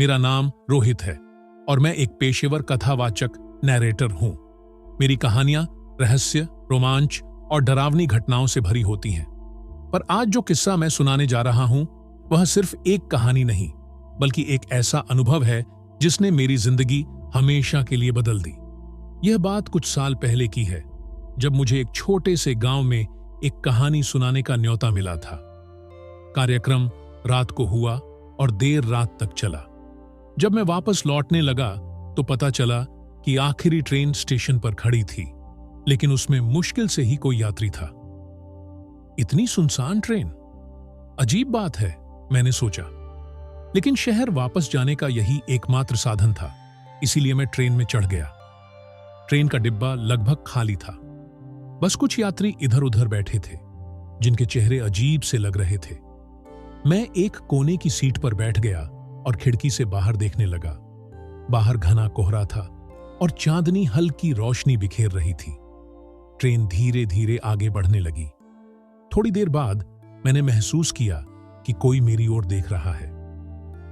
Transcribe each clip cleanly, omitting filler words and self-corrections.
मेरा नाम रोहित है और मैं एक पेशेवर कथावाचक नैरेटर हूं। मेरी कहानियां रहस्य, रोमांच और डरावनी घटनाओं से भरी होती हैं। पर आज जो किस्सा मैं सुनाने जा रहा हूं, वह सिर्फ एक कहानी नहीं, बल्कि एक ऐसा अनुभव है जिसने मेरी जिंदगी हमेशा के लिए बदल दी। यह बात कुछ साल पहले की है, जब मुझे एक छोटे से गांव में एक कहानी सुनाने का न्योता मिला था। कार्यक्रम रात को हुआ और देर रात तक चला। जब मैं वापस लौटने लगा तो पता चला कि आखिरी ट्रेन स्टेशन पर खड़ी थी, लेकिन उसमें मुश्किल से ही कोई यात्री था। इतनी सुनसान ट्रेन, अजीब बात है, मैंने सोचा। लेकिन शहर वापस जाने का यही एकमात्र साधन था, इसीलिए मैं ट्रेन में चढ़ गया। ट्रेन का डिब्बा लगभग खाली था। बस कुछ यात्री इधर उधर बैठे थे, जिनके चेहरे अजीब से लग रहे थे। मैं एक कोने की सीट पर बैठ गया और खिड़की से बाहर देखने लगा। बाहर घना कोहरा था और चांदनी हल्की रोशनी बिखेर रही थी। ट्रेन धीरे धीरे आगे बढ़ने लगी। थोड़ी देर बाद मैंने महसूस किया कि कोई मेरी ओर देख रहा है।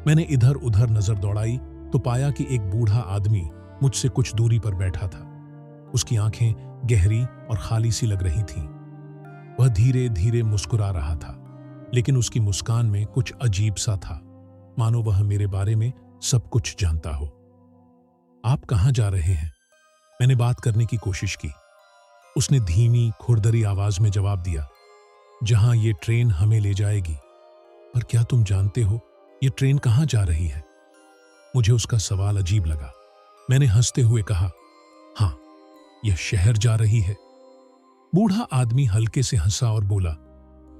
मैंने इधर उधर नजर दौड़ाई तो पाया कि एक बूढ़ा आदमी मुझसे कुछ दूरी पर बैठा था। उसकी आंखें गहरी और खाली सी लग रही थीं। वह धीरे धीरे मुस्कुरा रहा था, लेकिन उसकी मुस्कान में कुछ अजीब सा था, मानो वह मेरे बारे में सब कुछ जानता हो। आप कहां जा रहे हैं? मैंने बात करने की कोशिश की। उसने धीमी खुरदरी आवाज में जवाब दिया, जहां ये ट्रेन हमें ले जाएगी। पर क्या तुम जानते हो ये ट्रेन कहां जा रही है? मुझे उसका सवाल अजीब लगा। मैंने हंसते हुए कहा, हां, यह शहर जा रही है। बूढ़ा आदमी हल्के से हंसा और बोला,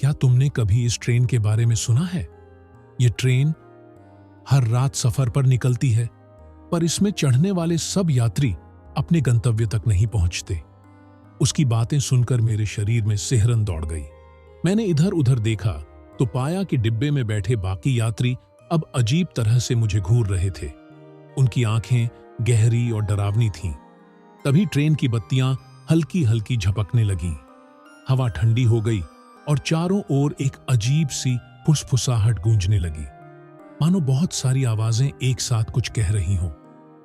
क्या तुमने कभी इस ट्रेन के बारे में सुना है? यह ट्रेन हर रात सफर पर निकलती है, पर इसमें चढ़ने वाले सब यात्री अपने गंतव्य तक नहीं पहुंचते। उसकी बातें सुनकर मेरे शरीर में सिहरन दौड़ गई। मैंने इधर उधर देखा तो पाया कि डिब्बे में बैठे बाकी यात्री अब अजीब तरह से मुझे घूर रहे थे। उनकी आंखें गहरी और डरावनी थीं। तभी ट्रेन की बत्तियां हल्की हल्की झपकने लगीं। हवा ठंडी हो गई और चारों ओर एक अजीब सी फुसफुसाहट गूंजने लगी, मानो बहुत सारी आवाजें एक साथ कुछ कह रही हों,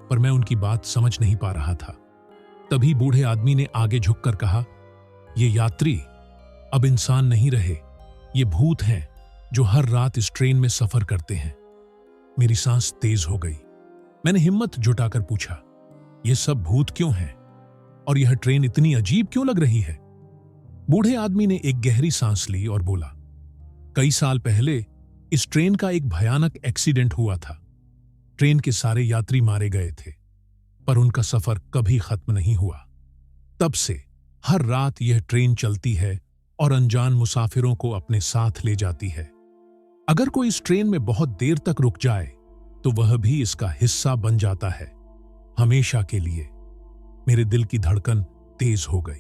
पर मैं उनकी बात समझ नहीं पा रहा था। तभी बूढ़े आदमी ने आगे झुककर कहा, ये यात्री अब इंसान नहीं रहे, ये भूत हैं जो हर रात इस ट्रेन में सफर करते हैं। मेरी सांस तेज हो गई। मैंने हिम्मत जुटाकर पूछा, ये सब भूत क्यों हैं? और यह ट्रेन इतनी अजीब क्यों लग रही है? बूढ़े आदमी ने एक गहरी सांस ली और बोला, कई साल पहले इस ट्रेन का एक भयानक एक्सीडेंट हुआ था। ट्रेन के सारे यात्री मारे गए थे, पर उनका सफर कभी खत्म नहीं हुआ। तब से हर रात यह ट्रेन चलती है और अनजान मुसाफिरों को अपने साथ ले जाती है। अगर कोई इस ट्रेन में बहुत देर तक रुक जाए तो वह भी इसका हिस्सा बन जाता है, हमेशा के लिए। मेरे दिल की धड़कन तेज हो गई।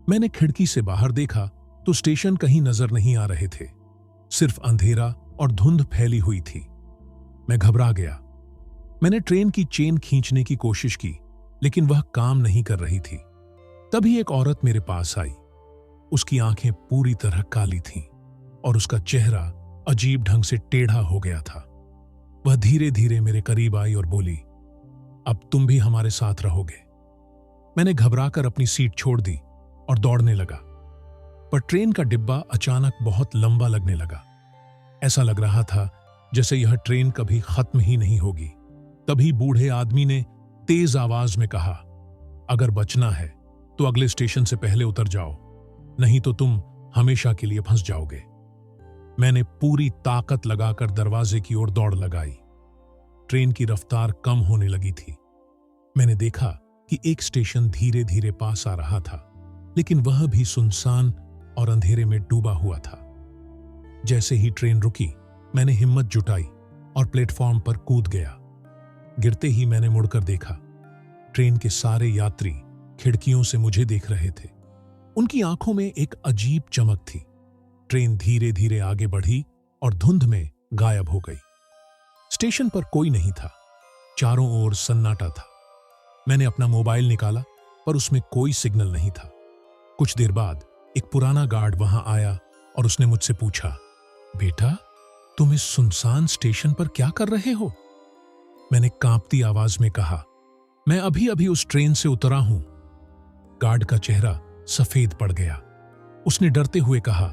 मैंने खिड़की से बाहर देखा तो स्टेशन कहीं नजर नहीं आ रहे थे, सिर्फ अंधेरा और धुंध फैली हुई थी। मैं घबरा गया। मैंने ट्रेन की चेन खींचने की कोशिश की, लेकिन वह काम नहीं कर रही थी। तभी एक औरत मेरे पास आई। उसकी आंखें पूरी तरह काली थीं और उसका चेहरा अजीब ढंग से टेढ़ा हो गया था। वह धीरे धीरे मेरे करीब आई और बोली, अब तुम भी हमारे साथ रहोगे। मैंने घबराकर अपनी सीट छोड़ दी और दौड़ने लगा, पर ट्रेन का डिब्बा अचानक बहुत लंबा लगने लगा। ऐसा लग रहा था जैसे यह ट्रेन कभी खत्म ही नहीं होगी। तभी बूढ़े आदमी ने तेज आवाज में कहा, अगर बचना है तो अगले स्टेशन से पहले उतर जाओ, नहीं तो तुम हमेशा के लिए फंस जाओगे। मैंने पूरी ताकत लगाकर दरवाजे की ओर दौड़ लगाई। ट्रेन की रफ्तार कम होने लगी थी। मैंने देखा कि एक स्टेशन धीरे धीरे पास आ रहा था, लेकिन वह भी सुनसान और अंधेरे में डूबा हुआ था। जैसे ही ट्रेन रुकी, मैंने हिम्मत जुटाई और प्लेटफॉर्म पर कूद गया। गिरते ही मैंने मुड़कर देखा। ट्रेन के सारे यात्री खिड़कियों से मुझे देख रहे थे। उनकी आंखों में एक अजीब चमक थी। ट्रेन धीरे धीरे आगे बढ़ी और धुंध में गायब हो गई। स्टेशन पर कोई नहीं था। चारों ओर सन्नाटा था। मैंने अपना मोबाइल निकाला, पर उसमें कोई सिग्नल नहीं था। कुछ देर बाद एक पुराना गार्ड वहां आया और उसने मुझसे पूछा, बेटा, तुम इस सुनसान स्टेशन पर क्या कर रहे हो? मैंने कांपती आवाज में कहा, मैं अभी अभी उस ट्रेन से उतरा हूं। गार्ड का चेहरा सफेद पड़ गया। उसने डरते हुए कहा,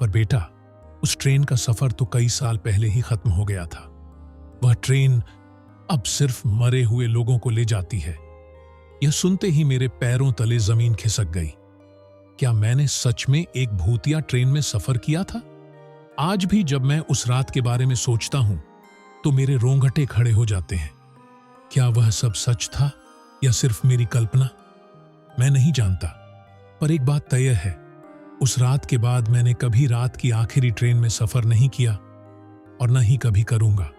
पर बेटा, उस ट्रेन का सफर तो कई साल पहले ही खत्म हो गया था। वह ट्रेन अब सिर्फ मरे हुए लोगों को ले जाती है। यह सुनते ही मेरे पैरों तले जमीन खिसक गई। क्या मैंने सच में एक भूतिया ट्रेन में सफर किया था? आज भी जब मैं उस रात के बारे में सोचता हूं तो मेरे रोंगटे खड़े हो जाते हैं। क्या वह सब सच था या सिर्फ मेरी कल्पना? मैं नहीं जानता, पर एक बात तय है, उस रात के बाद मैंने कभी रात की आखिरी ट्रेन में सफर नहीं किया और न ही कभी करूंगा।